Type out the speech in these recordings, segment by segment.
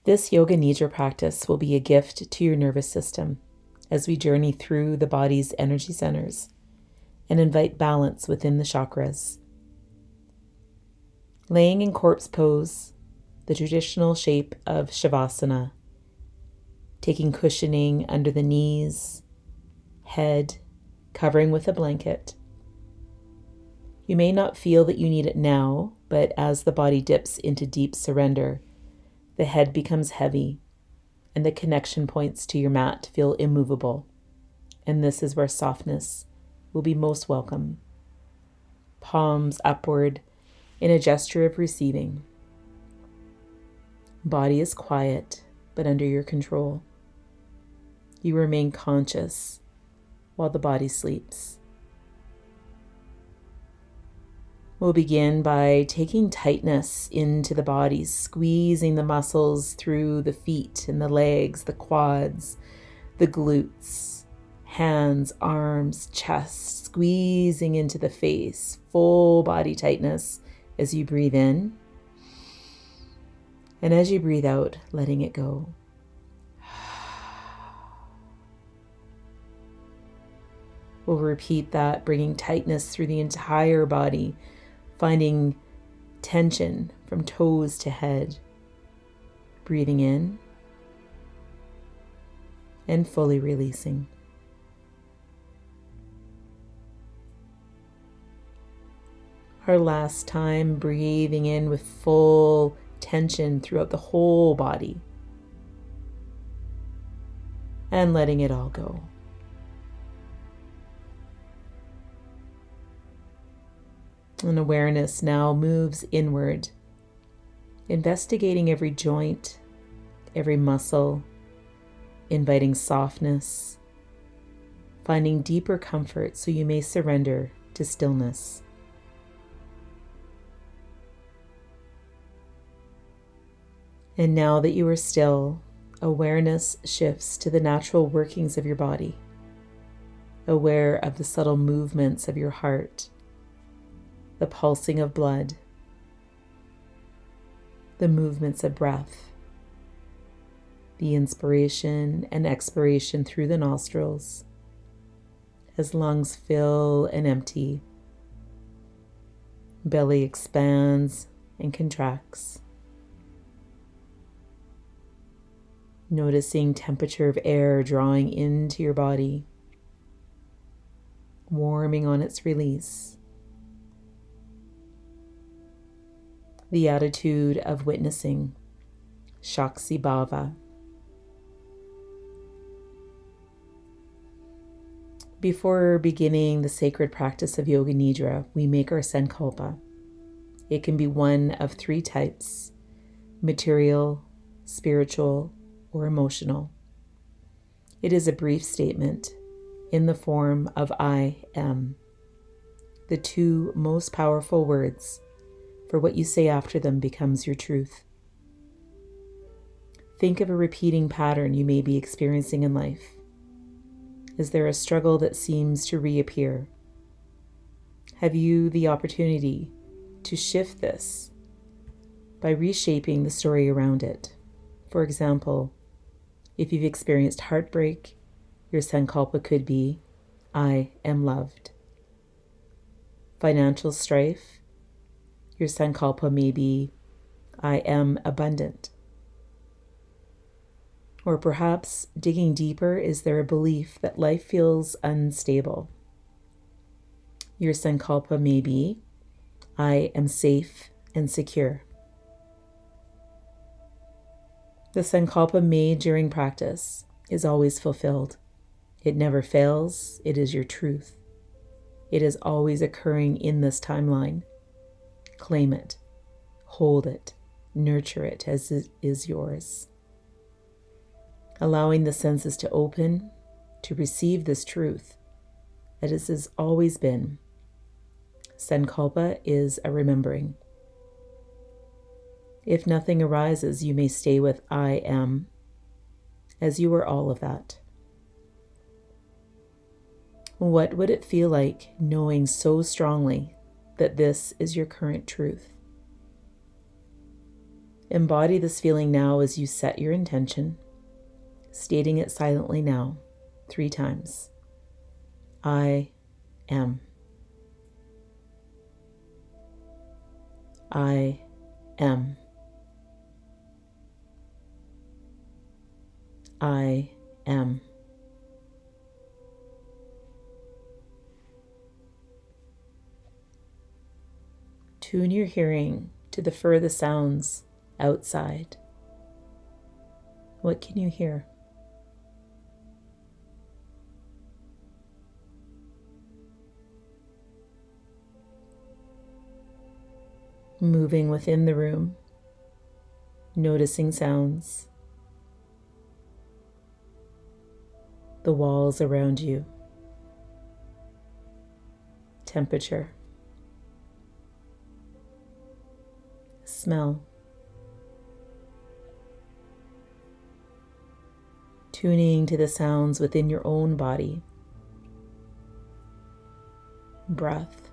This Yoga Nidra practice will be a gift to your nervous system as we journey through the body's energy centers and invite balance within the chakras. Laying in corpse pose, the traditional shape of Shavasana, taking cushioning under the knees, head, covering with a blanket. You may not feel that you need it now, but as the body dips into deep surrender, the head becomes heavy and the connection points to your mat feel immovable. And this is where softness will be most welcome. Palms upward in a gesture of receiving. Body is quiet, but under your control. You remain conscious while the body sleeps. We'll begin by taking tightness into the body, squeezing the muscles through the feet and the legs, the quads, the glutes, hands, arms, chest, squeezing into the face, full body tightness as you breathe in. And as you breathe out, letting it go. We'll repeat that, bringing tightness through the entire body, finding tension from toes to head. Breathing in and fully releasing. Our last time, breathing in with full tension throughout the whole body and letting it all go. And awareness now moves inward, investigating every joint, every muscle, inviting softness, finding deeper comfort so you may surrender to stillness. And now that you are still, awareness shifts to the natural workings of your body, aware of the subtle movements of your heart, the pulsing of blood, the movements of breath, the inspiration and expiration through the nostrils as lungs fill and empty, belly expands and contracts. Noticing temperature of air drawing into your body, warming on its release. The attitude of witnessing, Shakti Bhava. Before beginning the sacred practice of Yoga Nidra, we make our Sankalpa. It can be one of three types: material, spiritual, or emotional. It is a brief statement in the form of I am, the two most powerful words, for what you say after them becomes your truth. Think of a repeating pattern you may be experiencing in life. Is there a struggle that seems to reappear? Have you the opportunity to shift this by reshaping the story around it? For example, if you've experienced heartbreak, your Sankalpa could be, I am loved. Financial strife, your Sankalpa may be, I am abundant. Or perhaps, digging deeper, is there a belief that life feels unstable? Your Sankalpa may be, I am safe and secure. The Sankalpa made during practice is always fulfilled. It never fails. It is your truth. It is always occurring in this timeline. Claim it, hold it, nurture it as it is yours. Allowing the senses to open, to receive this truth, that it has always been. Sankalpa is a remembering. If nothing arises, you may stay with I am, as you are all of that. What would it feel like knowing so strongly that this is your current truth? Embody this feeling now as you set your intention, stating it silently now 3 times. I am. I am. I am. Tune your hearing to the furthest sounds outside. What can you hear? Moving within the room, noticing sounds, the walls around you, temperature, smell, tuning to the sounds within your own body, breath,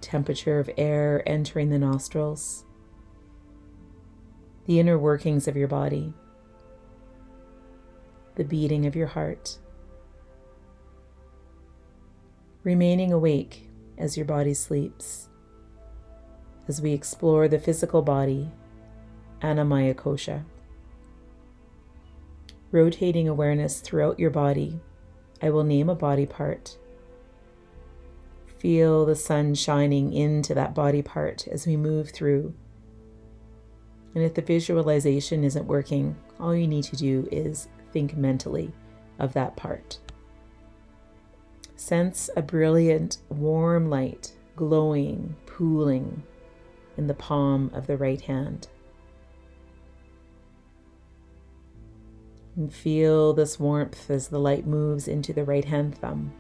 temperature of air entering the nostrils, the inner workings of your body, the beating of your heart, remaining awake as your body sleeps, as we explore the physical body, Annamaya Kosha. Rotating awareness throughout your body, I will name a body part. Feel the sun shining into that body part as we move through. And if the visualization isn't working, all you need to do is think mentally of that part. Sense a brilliant, warm light glowing, pooling in the palm of the right hand. And feel this warmth as the light moves into the right hand thumb.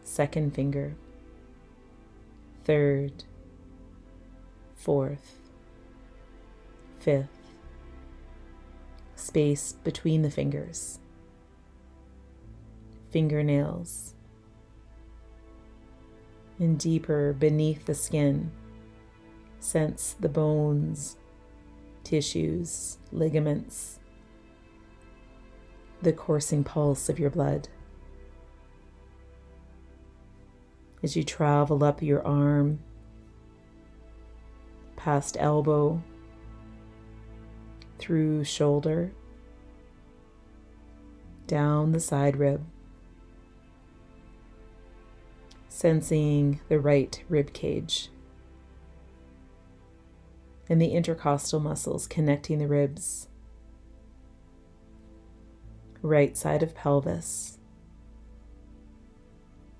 Second finger, third, fourth, fifth, space between the fingers, fingernails, and deeper beneath the skin, sense the bones, tissues, ligaments, the coursing pulse of your blood. As you travel up your arm, past elbow, through shoulder, down the side rib, sensing the right rib cage and the intercostal muscles connecting the ribs, right side of pelvis,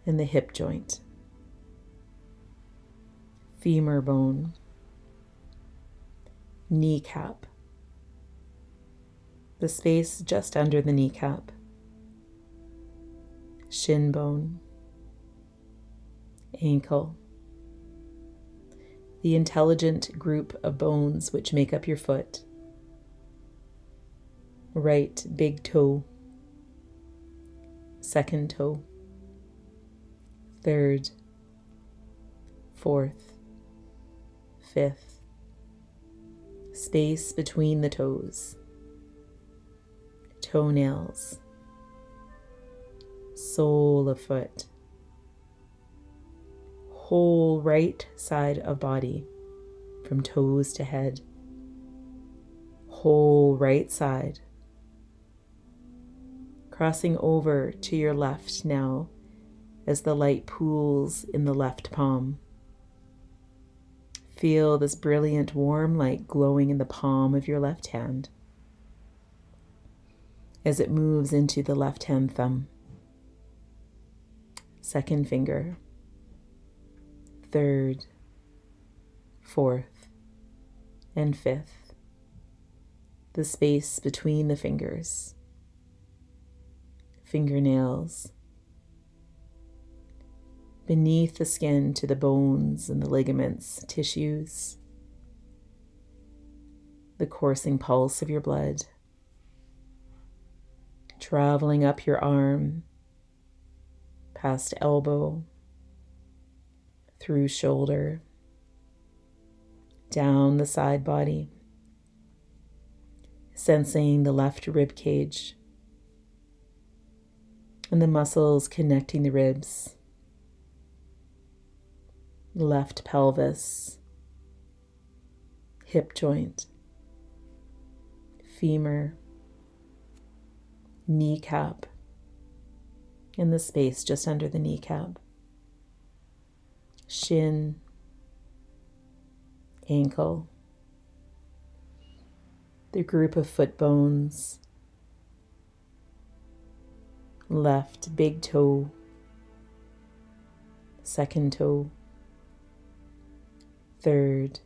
and the hip joint, femur bone, kneecap, the space just under the kneecap, shin bone, ankle, the intelligent group of bones which make up your foot, right big toe, second toe, third, fourth, fifth, space between the toes, toenails, sole of foot, whole right side of body from toes to head, whole right side, crossing over to your left now as the light pools in the left palm. Feel this brilliant warm light glowing in the palm of your left hand as it moves into the left hand thumb, second finger, third, fourth, and fifth, the space between the fingers, fingernails, beneath the skin to the bones and the ligaments, tissues, the coursing pulse of your blood, traveling up your arm, past elbow, through shoulder, down the side body, sensing the left rib cage and the muscles connecting the ribs, left pelvis, hip joint, femur, kneecap, in the space just under the kneecap, shin, ankle, the group of foot bones, left big toe, second toe, third,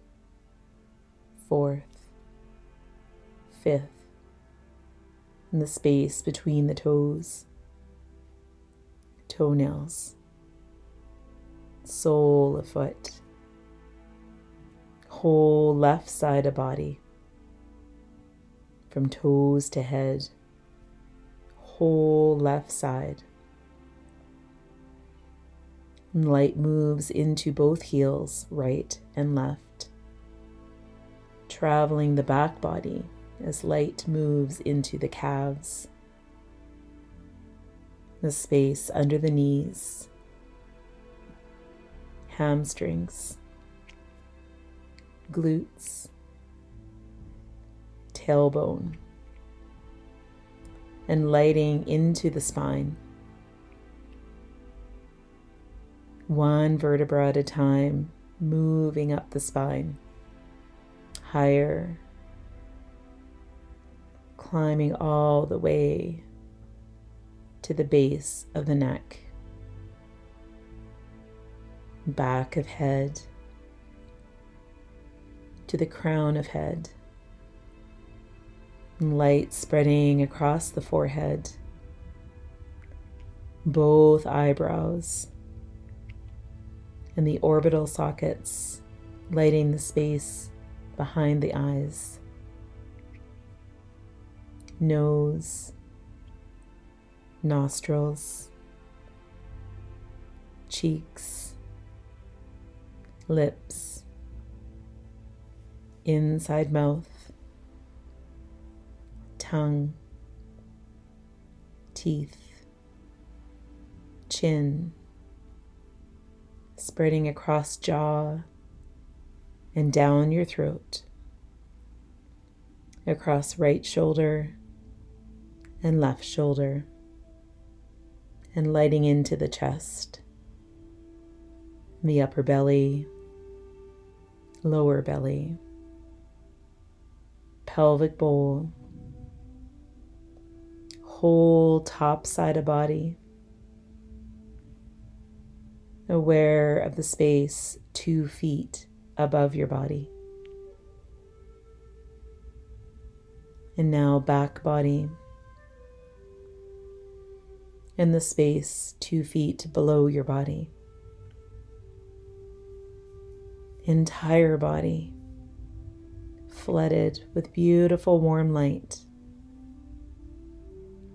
fourth, fifth, in the space between the toes, toenails, sole of foot, whole left side of body, from toes to head, whole left side. And light moves into both heels, right and left, traveling the back body as light moves into the calves, the space under the knees, hamstrings, glutes, tailbone, and lighting into the spine, one vertebra at a time, moving up the spine, higher, climbing all the way to the base of the neck, back of head, to the crown of head, and light spreading across the forehead, both eyebrows, and the orbital sockets, lighting the space behind the eyes, nose, nostrils, cheeks, lips, inside mouth, tongue, teeth, chin, spreading across jaw and down your throat, across right shoulder and left shoulder, and lighting into the chest, the upper belly, lower belly, pelvic bowl, whole top side of body, aware of the space 2 feet above your body. And now back body, and the space 2 feet below your body. Entire body flooded with beautiful warm light.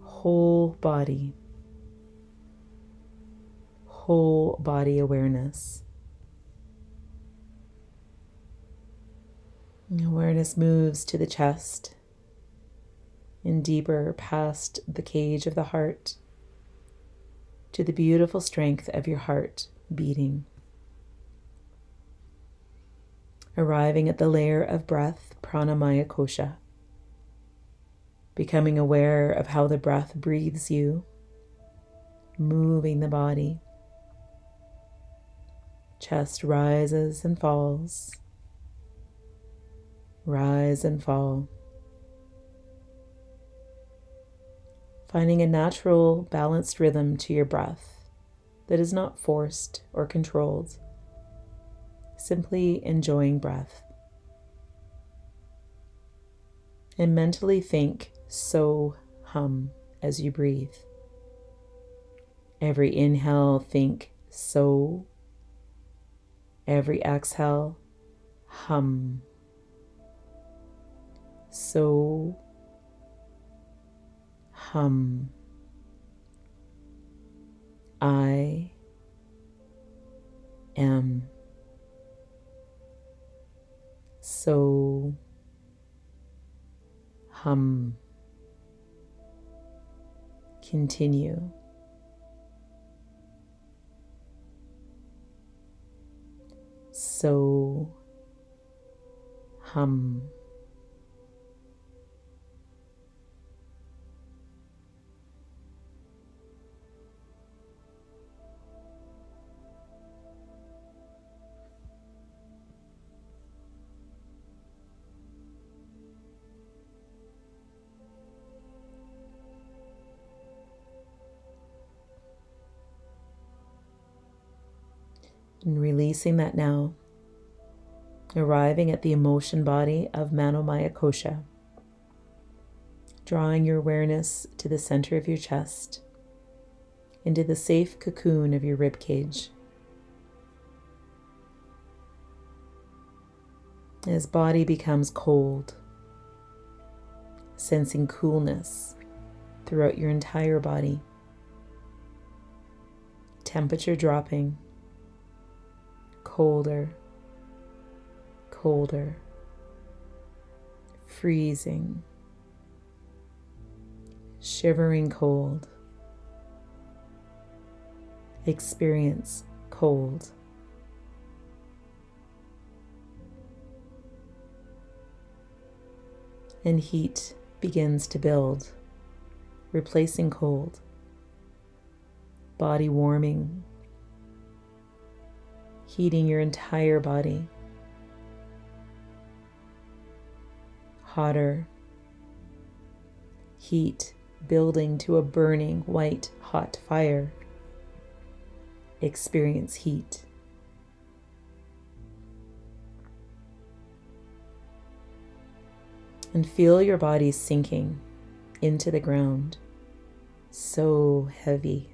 Whole body awareness. Awareness moves to the chest and deeper past the cage of the heart to the beautiful strength of your heart beating. Arriving at the layer of breath, pranamaya kosha. Becoming aware of how the breath breathes you, moving the body. Chest rises and falls. Rise and fall. Finding a natural, balanced rhythm to your breath that is not forced or controlled. Simply enjoying breath. And mentally think so hum as you breathe. Every inhale, think so. Every exhale, hum. So hum. I am. So hum. Continue. So hum. And releasing that now, arriving at the emotion body of Manomaya Kosha, drawing your awareness to the center of your chest, into the safe cocoon of your rib cage. As body becomes cold, sensing coolness throughout your entire body, temperature dropping, colder, colder, freezing, shivering cold. Experience cold. And heat begins to build, replacing cold. Body warming, heating your entire body. Hotter, heat building to a burning white hot fire. Experience heat. And feel your body sinking into the ground, so heavy,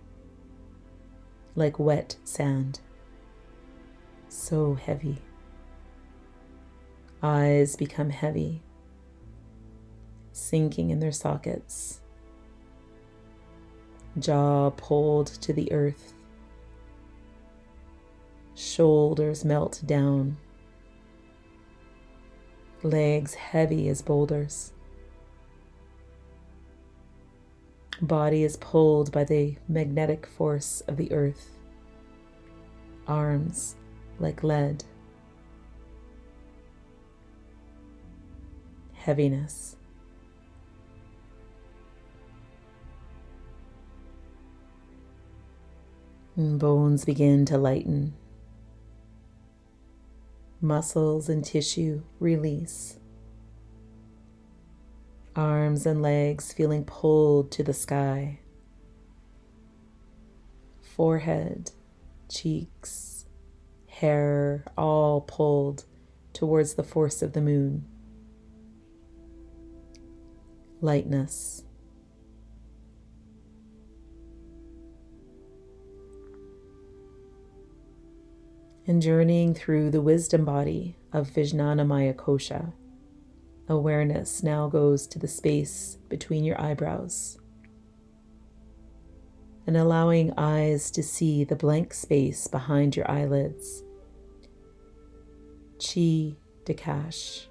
like wet sand, so heavy. Eyes become heavy, sinking in their sockets, jaw pulled to the earth, shoulders melt down, legs heavy as boulders. Body is pulled by the magnetic force of the earth. Arms like lead. Heaviness. And bones begin to lighten. Muscles and tissue release. Arms and legs feeling pulled to the sky. Forehead, cheeks, hair, all pulled towards the force of the moon. Lightness. And journeying through the wisdom body of Vijnanamaya Kosha, awareness now goes to the space between your eyebrows and allowing eyes to see the blank space behind your eyelids. Chi Dakash.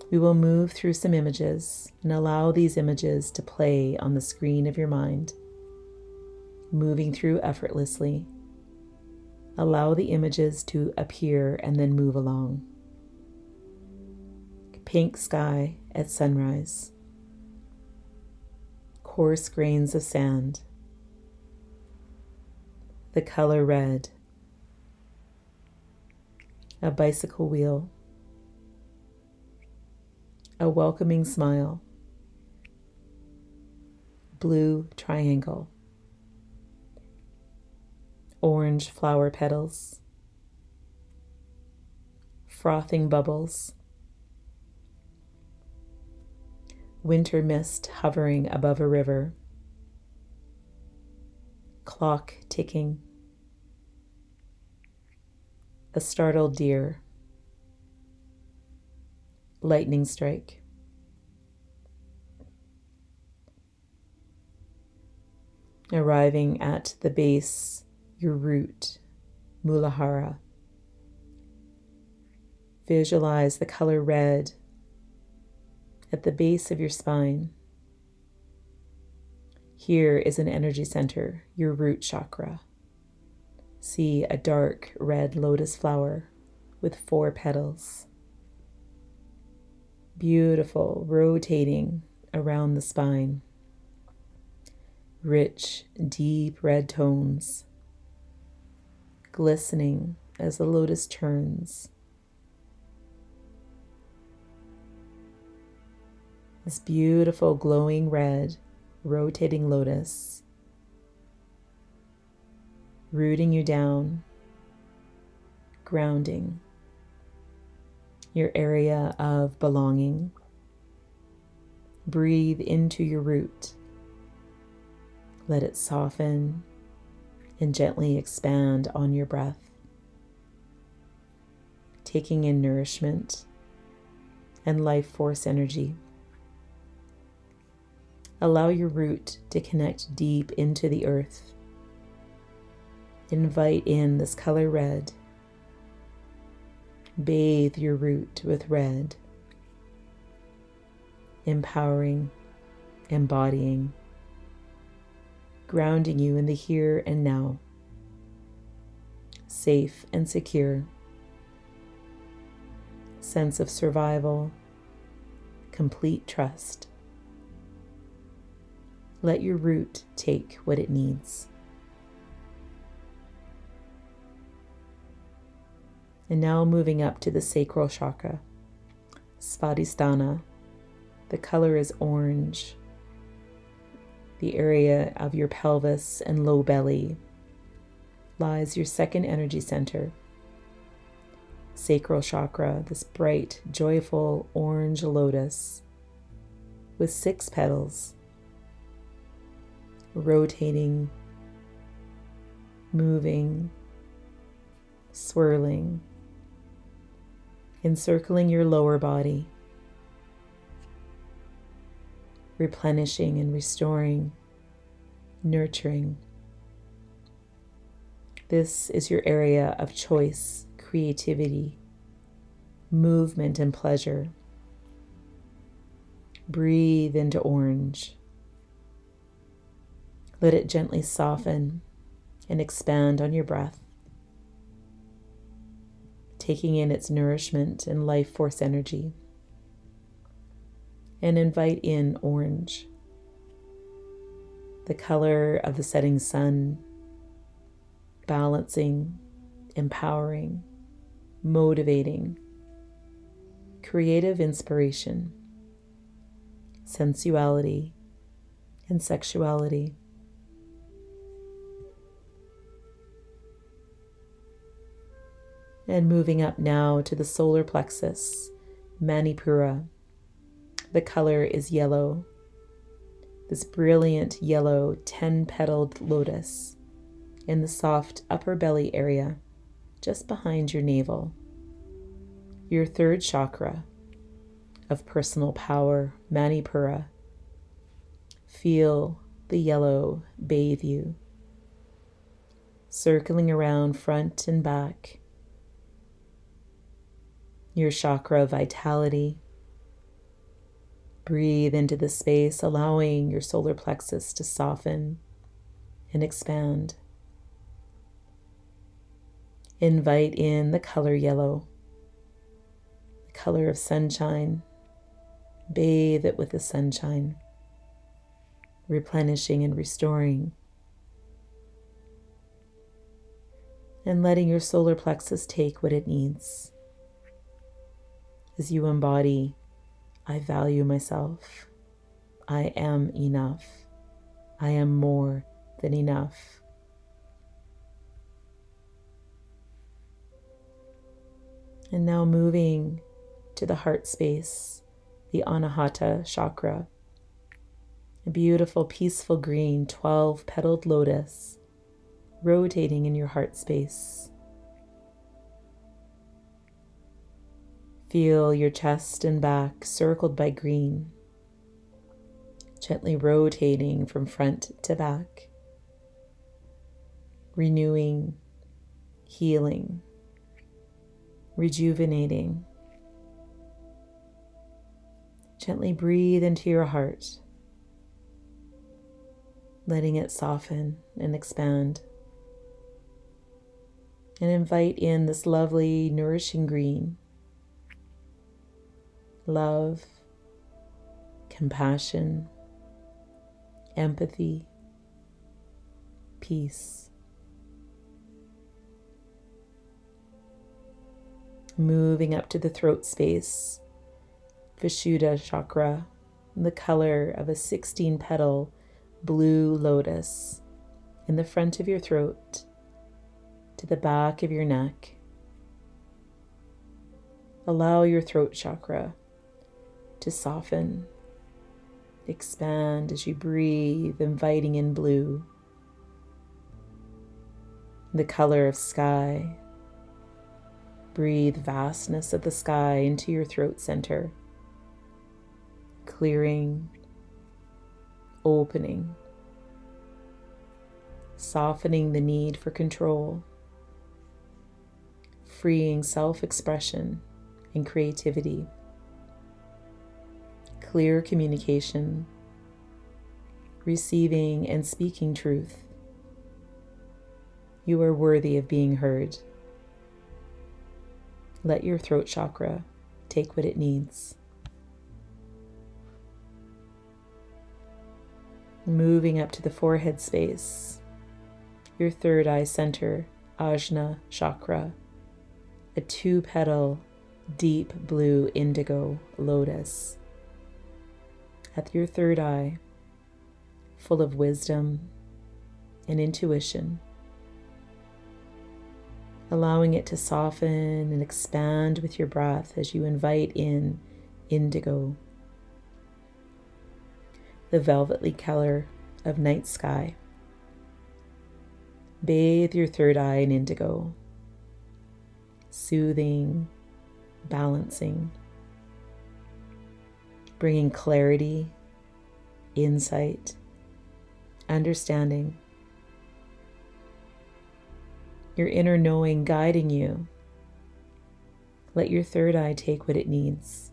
We will move through some images and allow these images to play on the screen of your mind, moving through effortlessly. Allow the images to appear and then move along. Pink sky at sunrise. Coarse grains of sand. The color red. A bicycle wheel. A welcoming smile. Blue triangle. Orange flower petals. Frothing bubbles. Winter mist hovering above a river. Clock ticking. A startled deer. Lightning strike. Arriving at the base, your root, Muladhara. Visualize the color red at the base of your spine. Here is an energy center, your root chakra. See a dark red lotus flower with 4 petals. Beautiful, rotating around the spine. Rich, deep red tones, glistening as the lotus turns. This beautiful glowing red, rotating lotus, rooting you down, grounding your area of belonging. Breathe into your root. Let it soften and gently expand on your breath, taking in nourishment and life force energy. Allow your root to connect deep into the earth. Invite in this color red. Bathe your root with red, empowering, embodying, grounding you in the here and now, safe and secure, sense of survival, complete trust. Let your root take what it needs. And now moving up to the sacral chakra, Svadhisthana. The color is orange. The area of your pelvis and low belly lies your second energy center, sacral chakra, this bright, joyful orange lotus with 6 petals, rotating, moving, swirling, encircling your lower body, replenishing and restoring, nurturing. This is your area of choice, creativity, movement, and pleasure. Breathe into orange. Let it gently soften and expand on your breath, taking in its nourishment and life force energy. And invite in orange, the color of the setting sun, balancing, empowering, motivating, creative inspiration, sensuality, and sexuality. And moving up now to the solar plexus, Manipura. The color is yellow. This brilliant yellow 10-petaled lotus in the soft upper belly area, just behind your navel. Your third chakra of personal power, Manipura. Feel the yellow bathe you, circling around front and back. Your chakra of vitality. Breathe into the space, allowing your solar plexus to soften and expand. Invite in the color yellow, the color of sunshine. Bathe it with the sunshine, replenishing and restoring, and letting your solar plexus take what it needs. As you embody, I value myself. I am enough. I am more than enough. And now moving to the heart space, the Anahata chakra, a beautiful, peaceful green 12-petaled lotus rotating in your heart space. Feel your chest and back circled by green, gently rotating from front to back, renewing, healing, rejuvenating, Gently breathe into your heart, letting it soften and expand. And invite in this lovely, nourishing green. Love, compassion, empathy, peace. Moving up to the throat space, Vishuddha chakra, the color of a 16-petal blue lotus in the front of your throat to the back of your neck. Allow your throat chakra to soften, expand as you breathe, inviting in blue, the color of sky. Breathe vastness of the sky into your throat center, clearing, opening, softening the need for control, freeing self-expression and creativity, clear communication, receiving and speaking truth. You are worthy of being heard. Let your throat chakra take what it needs. Moving up to the forehead space, your third eye center, Ajna chakra, a 2-petal deep blue indigo lotus. At your third eye, full of wisdom and intuition, allowing it to soften and expand with your breath as you invite in indigo, the velvety color of night sky. Bathe your third eye in indigo, soothing, balancing, bringing clarity, insight, understanding. Your inner knowing guiding you. Let your third eye take what it needs.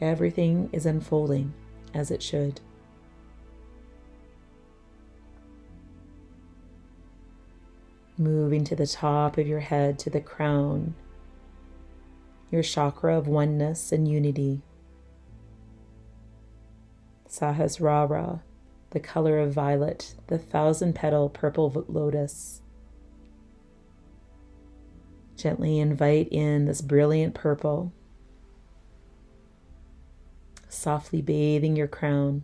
Everything is unfolding as it should. Moving to the top of your head, to the crown, your chakra of oneness and unity. Sahasrara, the color of violet, the 1,000-petal purple lotus. Gently invite in this brilliant purple, softly bathing your crown,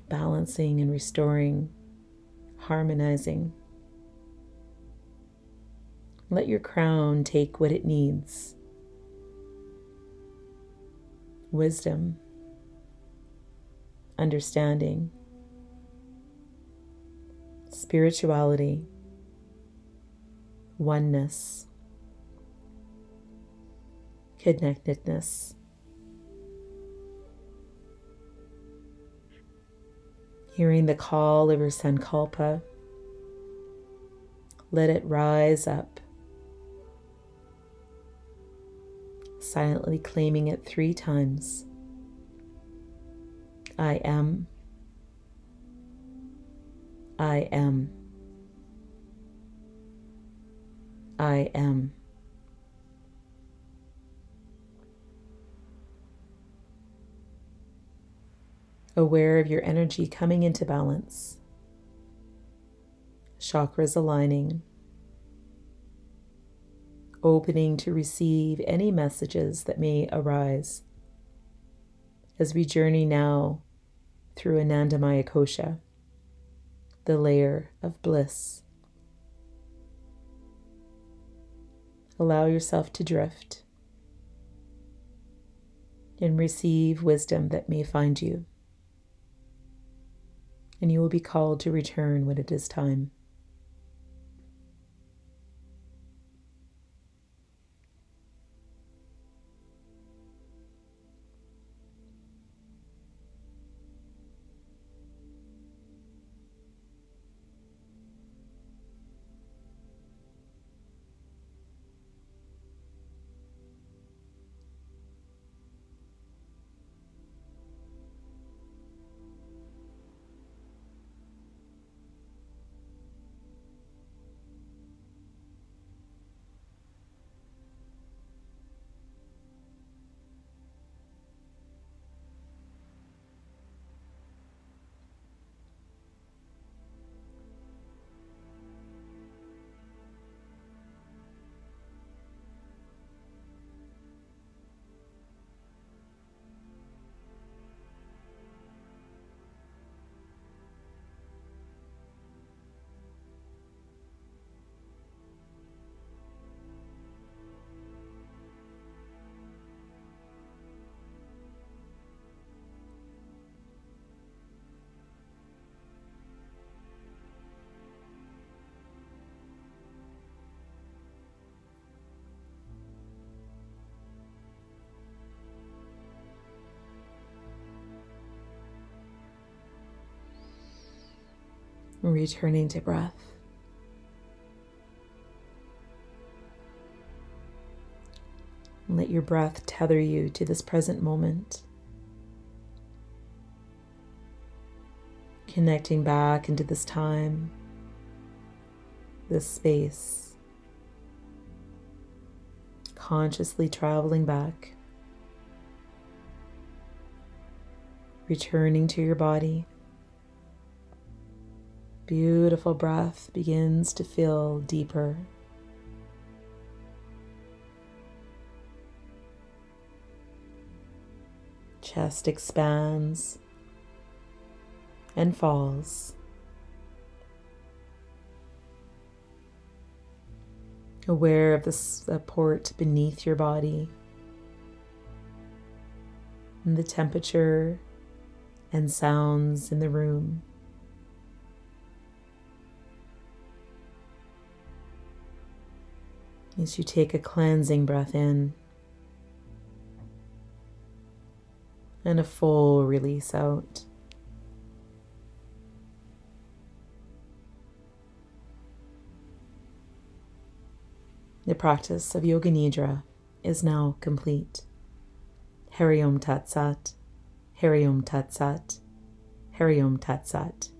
balancing and restoring, harmonizing. Let your crown take what it needs. Wisdom, understanding, spirituality, oneness, connectedness. Hearing the call of your Sankalpa, let it rise up, silently claiming it 3 times. I am. I am. I am. Aware of your energy coming into balance, chakras aligning, opening to receive any messages that may arise as we journey now through Anandamaya Kosha, the layer of bliss. Allow yourself to drift and receive wisdom that may find you, and you will be called to return when it is time. Returning to breath. Let your breath tether you to this present moment. Connecting back into this time, this space. Consciously traveling back. Returning to your body. Beautiful breath begins to fill deeper. Chest expands and falls. Aware of the support beneath your body and the temperature and sounds in the room. As you take a cleansing breath in and a full release out. The practice of Yoga Nidra is now complete. Hari Om Tat Sat, Hari Om Tat Sat, Hari Om Tat Sat.